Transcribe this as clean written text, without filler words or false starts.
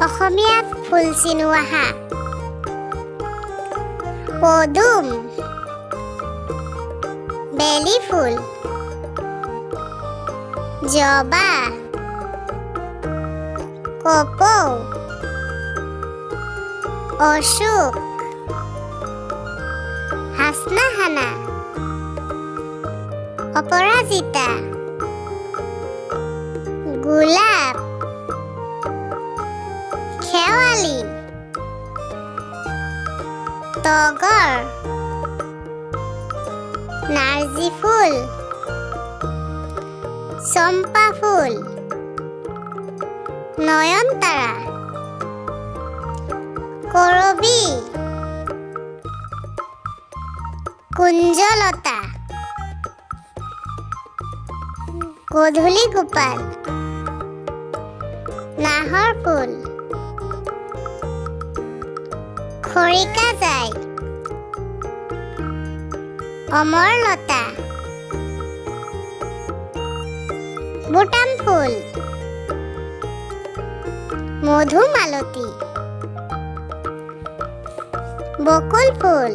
অসমীয়াত ফুল চিনো আহা। পদুম, বেলি ফুল, জবা, কপৌ, অশোক, হাসনাহানা, অপৰাজিতা, গোলাপ, শেৱালি, তগৰ, নাৰ্জী ফুল, চম্পা ফুল, নয়নতাৰা, কৰবী, কুঞ্জলতা, গধূলি গোপাল, নাহৰ ফুল, খৰিকাজাই, অমৰলতা, বুটাম ফুল, মধুমালতী, বকুল ফুল।